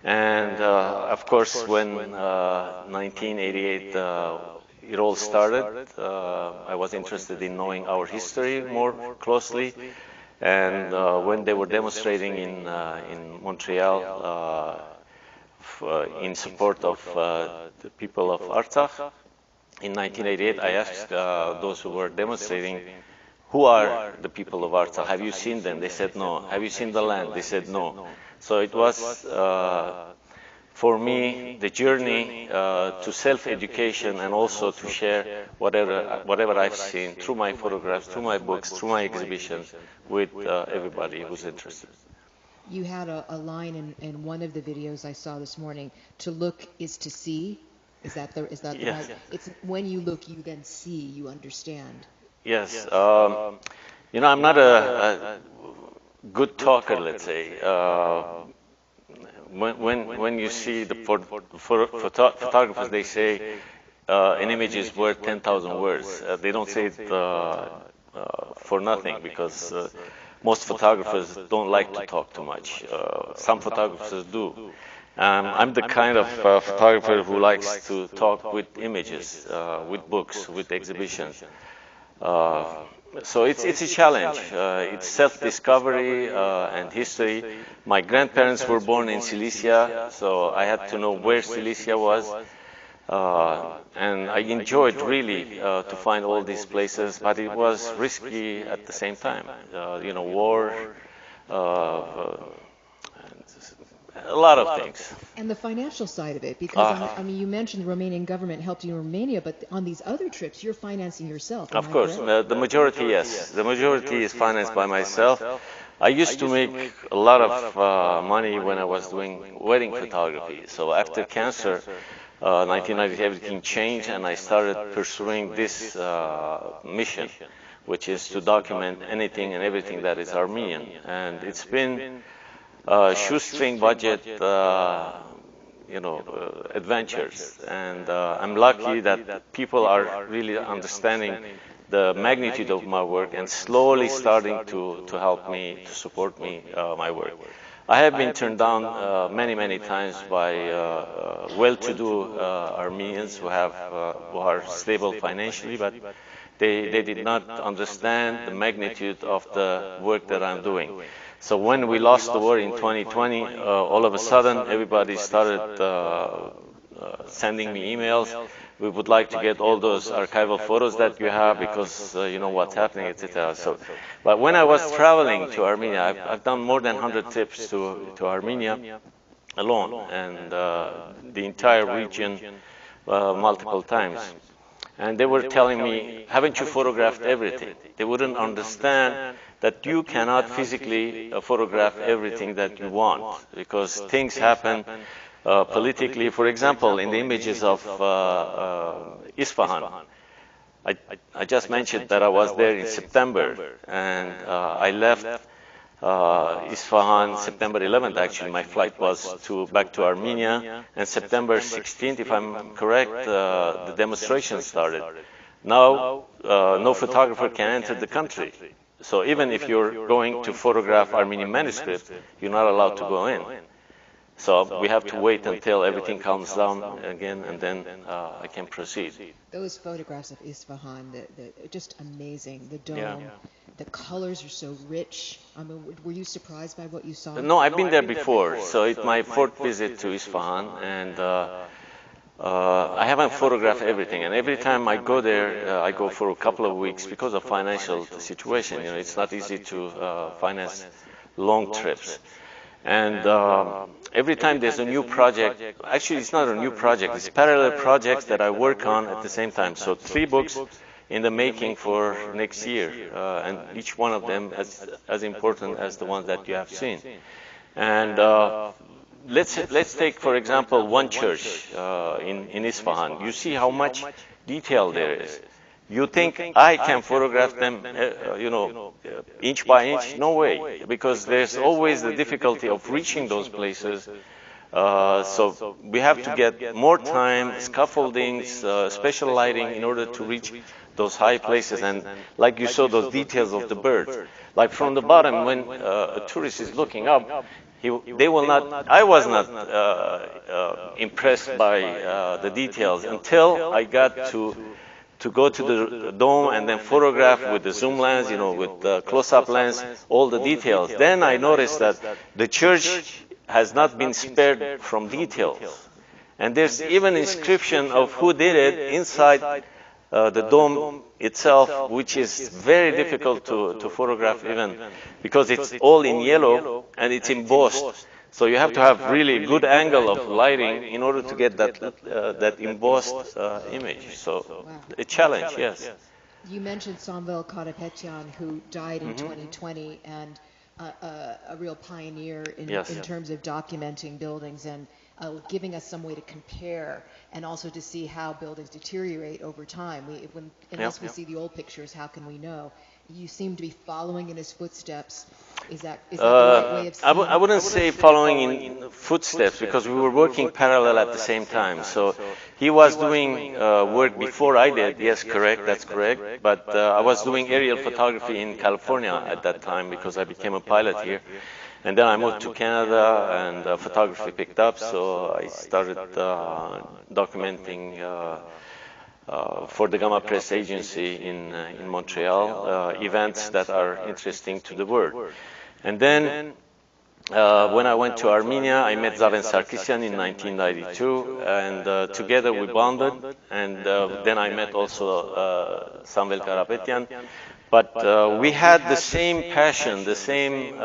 And of course, when 1988 it all started, I was interested in knowing our history more closely. And when they were demonstrating in Montreal in support of the people of Artsakh, in 1988, I asked those who were demonstrating, who are the people of Artsakh? Have you seen them? They said no. Have you seen the land? They said no. So it was, for me, the journey to self-education and also to share whatever I've seen through my photographs, through my books, through my exhibitions with everybody who's interested. You had a line in one of the videos I saw this morning, to look is to see. Is that Yes. the right? It's when you look, you then see, you understand. Yes. You know, I'm not a good talker, let's say. When you see the photographers, they say an image is worth 10,000 words. They don't say it for nothing, because most photographers don't like to talk too much. Some photographers do. I'm the kind of photographer who likes to talk with images, with books, with exhibitions. So it's a challenge. It's self-discovery and history. My grandparents were born in Cilicia, so I had to know where Cilicia was. And I enjoyed really to find all these places, but it was risky at the same time. You know, war, a lot of things. And the financial side of it, because I mean, you mentioned the Romanian government helped you in Romania, but on these other trips, you're financing yourself. Of course, the majority, yes. The majority is financed by myself. I used to make a lot of money when I was doing wedding photography. So after cancer, 1990, everything changed, and I started pursuing this mission, which is to document anything and everything that is Armenian. And it's been shoestring budget, adventures, and I'm lucky that people are really understanding the magnitude of my work and slowly starting to help me, to support me, my work. I have been turned down many times by well-to-do Armenians who are stable financially, but They did not understand the magnitude of the work that I'm doing. So when we lost the war in 2020, all of a sudden everybody started sending me emails. We would like to get all those archival photos that you have because you know what's happening, etc. So, but when I was traveling to Armenia, I've done more than 100 trips to Armenia alone, and the entire region multiple times. And they were telling me, haven't you photographed everything? They wouldn't understand that you cannot physically photograph everything that you want, because things happen politically. For example, in the images of Isfahan, I just mentioned that I was there in September, and I left Isfahan September 11th. Actually, my flight was back to Armenia, and September 16th, if I'm correct, the demonstration started. Now, no photographer can enter the country. So even if you're going to photograph Armenian manuscript, you're not allowed to go in. So we have to wait until everything calms down again, and then I can proceed. Those photographs of Isfahan, just amazing. The dome, the colors are so rich. I mean, were you surprised by what you saw? No, I've been there before. So it's my fourth visit to Isfahan, and I haven't photographed everything. And every time I go there, I go for a couple of weeks because of financial situation. You know, it's not easy to finance long trips. And every time there's a new project, actually it's not a new project, it's parallel projects that I work on at the same time. So 3 books in the making for next year, and each one of them as important as the ones that you have seen. And let's take, for example, one church in Isfahan. You see how much detail there is. You think I can photograph them, you know, inch by inch? No way, because there's always the difficulty of reaching those places. So we have to get more time, scaffoldings, special lighting in order to reach those high places. And like you saw, those details of the birds. Like from the bottom, when a tourist is looking up, they will not. I was not impressed by the details until I got to go to the dome and then photograph with the zoom lens, you know, with the close-up lens, all the details. Then I noticed that the church has not been spared from details. And there's even inscription of who did it inside the dome itself, which is very difficult to photograph even, because it's all in yellow and it's embossed. So you have to have really good angle of lighting in order to get that embossed image. So a challenge, yes. You mentioned Hrair Garapedian, who died in 2020, and a real pioneer in terms of documenting buildings and giving us some way to compare and also to see how buildings deteriorate over time. Unless we see the old pictures, how can we know? You seem to be following in his footsteps. Is that the right way of seeing it? I wouldn't say following in footsteps, because we were working parallel at the same time. So he was doing work before I did. Yes, correct, that's correct. But I was doing aerial photography in California at that time because I became a pilot here. And then I moved to Canada, and photography picked up. So I started documenting for the Gamma Press Agency in Montreal, events that are interesting to the world. And then when I went to Armenia, I met Zaven Sarkisian in 1992, and together we bonded. And then I met also Hrair Garapedian. But we had the same passion, the same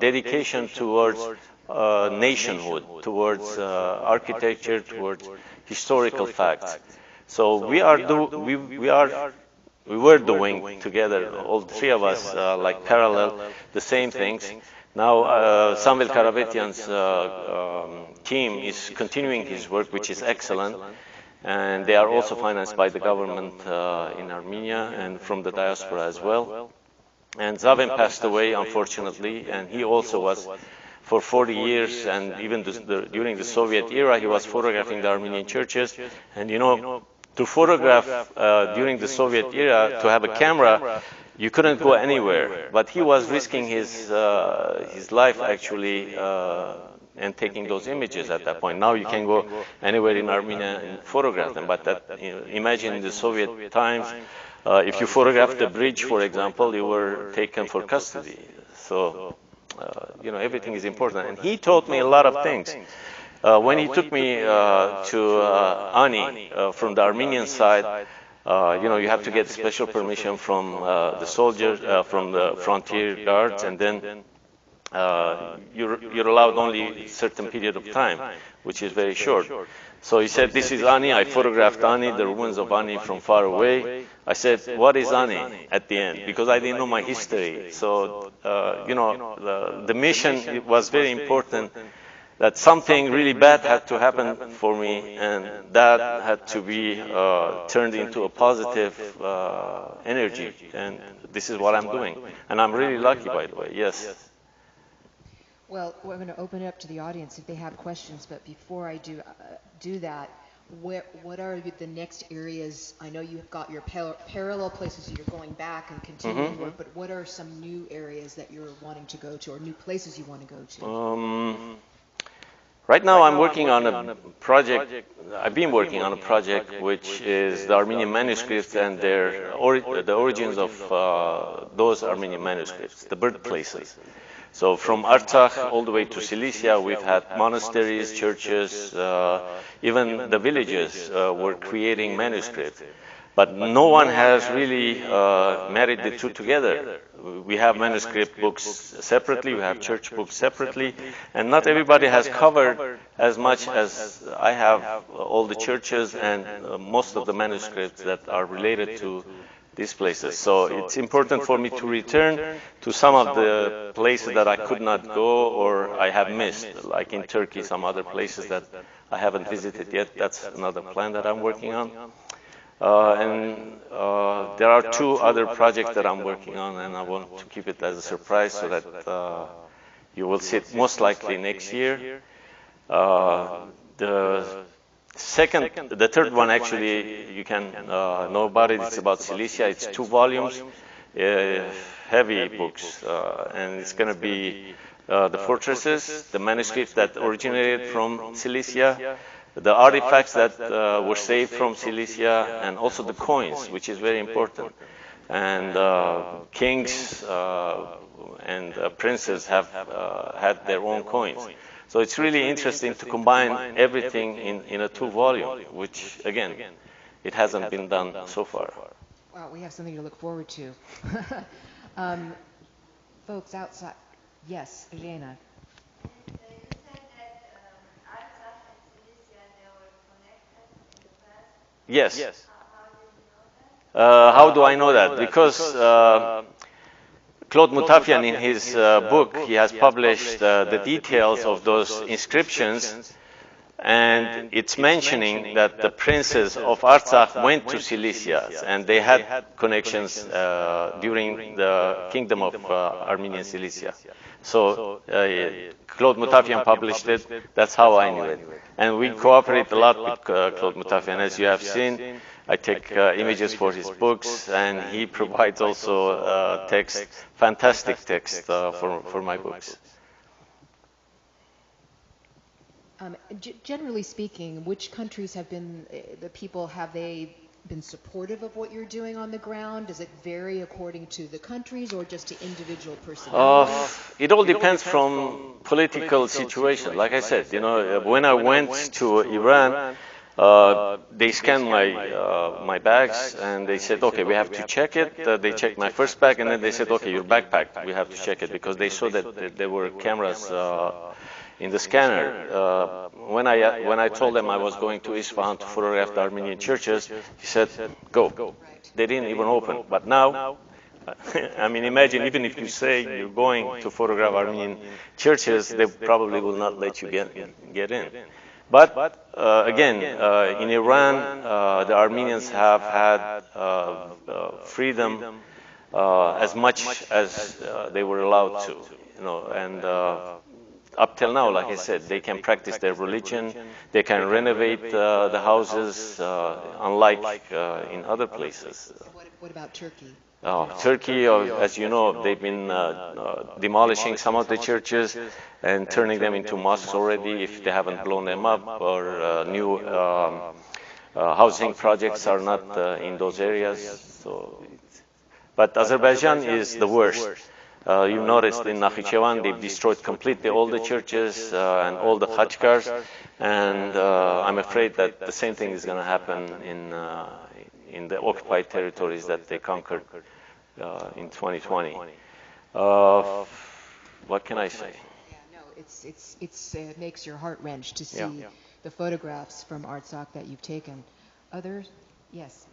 dedication towards nationhood, towards architecture, towards historical facts. So we were doing together, all 3 of us, like parallel, the same things. Now, Hrair Garapedian's team is continuing his work, which is excellent, and they are also financed by the government in Armenia and from the diaspora as well. And Zaven passed away, unfortunately, and he also was, for 40 years, and even during the Soviet era, he was photographing the Armenian churches. And you know, to photograph during the Soviet era, to have a camera, you couldn't go anywhere. But he was risking his life, actually, and taking those images at that point. Now you can go anywhere in Armenia and photograph them, but that, imagine in the Soviet times, if you photographed the bridge, for example, you were taken for custody. So, everything is important. And he taught me a lot of things. When he took me to Ani from the Armenian side, you have to get special permission from the soldiers, from the frontier guards, and then you're allowed only a certain period of time, which is very short. So he said, this is Ani. I photographed Ani, the ruins of Ani from far away. I said, what is Ani at the end? Because I didn't know my history. So, the mission was very important, that something really bad had to happen for me, and that had to be turned into a positive energy. And this is what I'm doing. And I'm really lucky, by the way, yes. Well, we're going to open it up to the audience if they have questions, but before I do that, what are the next areas? I know you've got your parallel places you're going back and continuing work, but what are some new areas that you're wanting to go to, or new places you want to go to? Right now I'm working on a project, I've been working on a project which is the Armenian manuscripts and the origins of those Armenian manuscripts, the birthplaces. So from Artsakh all the way to Cilicia, we've had monasteries, churches, even the villages were creating manuscripts. But no one has really married the two together. We have manuscript books separately, we have church books separately, and not everybody has covered as much as I have all the churches and most of the manuscripts that are related to these places. So it's important for me to return to some of the places that I could not go or I have missed, like in Turkey, some other places that I haven't visited yet. That's another plan that I'm working on. There are two other projects that I'm working on, and I want to keep it as a surprise so that you will see it most likely next year. The third one, actually, you can know about it. It's about Cilicia. It's 2 volumes, heavy books, and it's going to be the fortresses, the manuscripts that originated from Cilicia, the artifacts that were saved from Cilicia, and also the coins, which is very important. And kings and princes have had their own coins. So it's really interesting to combine everything in a 2-volume, which, again, it hasn't been done so far. Wow, we have something to look forward to. Folks outside. Yes, Elena. Yes. How do I know that? Because Claude Mutafian, in his book, he has published the details of those inscriptions, and it's mentioning that the princes of Artsakh went to Cilicia, and they had connections during the kingdom of Armenian Cilicia. So Claude Mutafian published it. That's how I knew it. And we cooperate a lot with Claude Mutafian. As you have seen, I take images for his books, and he provides also text, fantastic text for my books. Generally speaking, which countries have been, have they been supportive of what you're doing on the ground? Does it vary according to the countries or just to individual personalities? It all depends from political situation. Like I said, when I went to Iran, they scanned my bags, and they said, okay, we have to check it. They checked my first bag, and then they said, okay, your backpack, we have to check it, because they saw that there were cameras in the scanner. When I told them I was going to Isfahan to photograph the Armenian churches, he said, go. They didn't even open. But now, I mean, imagine, even if you say you're going to photograph Armenian churches, they probably will not let you get in. But again, in Iran, the Armenians have had freedom as much as they were allowed to, and up till now, like I said, they can practice their religion, they can renovate the houses, unlike in other places. What about Turkey? Turkey, as you know, they've been demolishing some of the churches and turning them into mosques already if they haven't blown them up, or new housing projects are not in those areas. So, but Azerbaijan is the worst. You noticed in Nakhchivan, they've destroyed completely all the churches and all the Khachkars, and I'm afraid that the same thing is going to happen in the occupied territories that they conquered in 2020. What can I say? Yeah, no, it makes your heart wrench to see the photographs from Artsakh that you've taken. Others? Yes.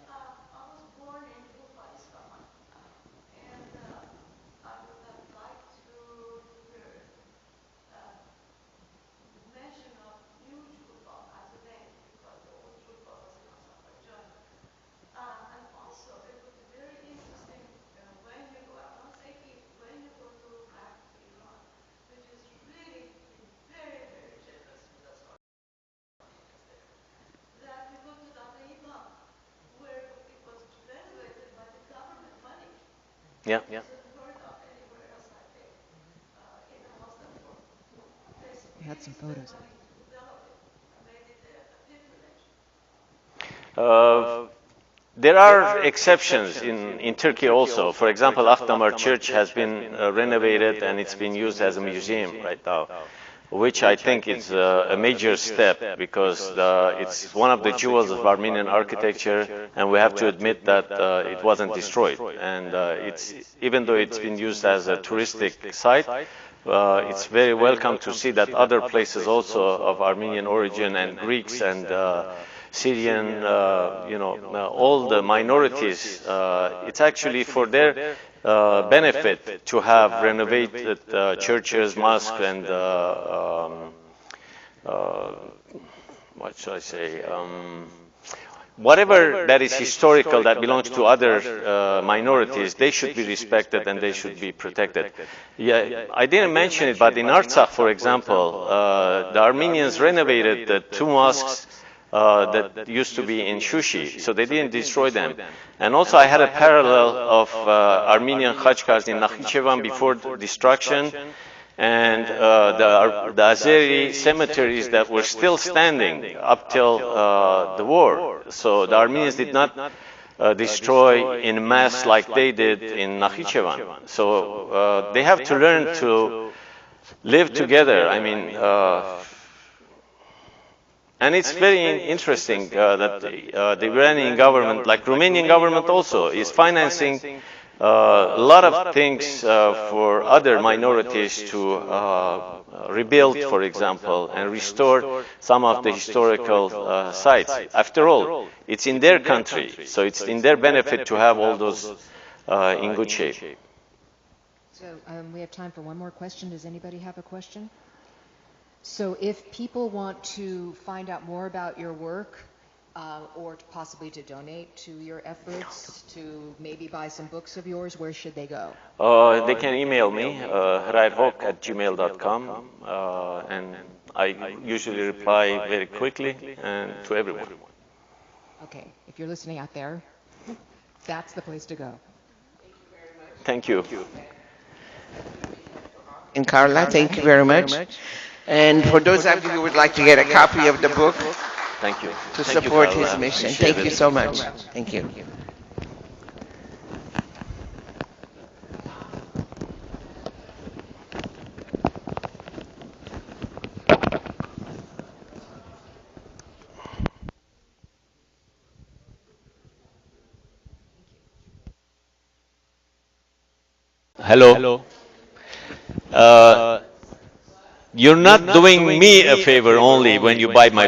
I was born in Julfa, Isfahan, and I would have liked to hear mention of new Julfa as a name, because the old Julfa was in Azerbaijan. And also, it would be very interesting when you go, I don't say if, when you go to back to Iran, which is really very, very generous with us, that you go to Dr. Imam, where it was renovated by the government money. Yeah. It wasn't heard of anywhere else, I think, in a Muslim world. We had some photos. Money to develop it and made it a pilgrimage. There are exceptions in Turkey also. For example, Akdamar Church has been renovated and it's been used as a museum right now, which I think is a major step, because it's one of the jewels of Armenian architecture, and we have to admit that it wasn't destroyed. And even though it's been used as a touristic site, it's very welcome to see that other places also of Armenian origin and Greeks and Syrian, all the minorities, it's actually for their benefit to have renovated churches, mosques, and what should I say? Whatever that is historical that belongs to other minorities, they should be respected and they should be protected. Yeah, I didn't mention it, but in Artsakh, for example, the Armenians renovated the two mosques that used to be in Shushi, so they didn't destroy them. And also I had a parallel of Armenian Khachkars in Nakhchivan before destruction, and the Azeri cemeteries that were still standing up till the war. So the Armenians did not destroy in mass like they did in Nakhchivan. So they have to learn to live together. I mean, and it's very interesting that the Iranian government, like Romanian government also, is financing a lot of things for other minorities to rebuild, for example, and restore some of the historical sites. After all, it's in their country, so it's in their benefit to have all those in good shape. So we have time for one more question. Does anybody have a question? So if people want to find out more about your work, or possibly to donate to your efforts, to maybe buy some books of yours, where should they go? They can email me, hrairhawk@gmail.com, and I usually reply very quickly and to everyone. Okay, if you're listening out there, that's the place to go. Thank you. And Carla, thank you very much. And for those of you who would like to get a copy of the book, Thank you. to Thank you, support Carla. his mission. Appreciate Thank you it. so much. Thank you. Hello. You're not doing me a favor only when you buy my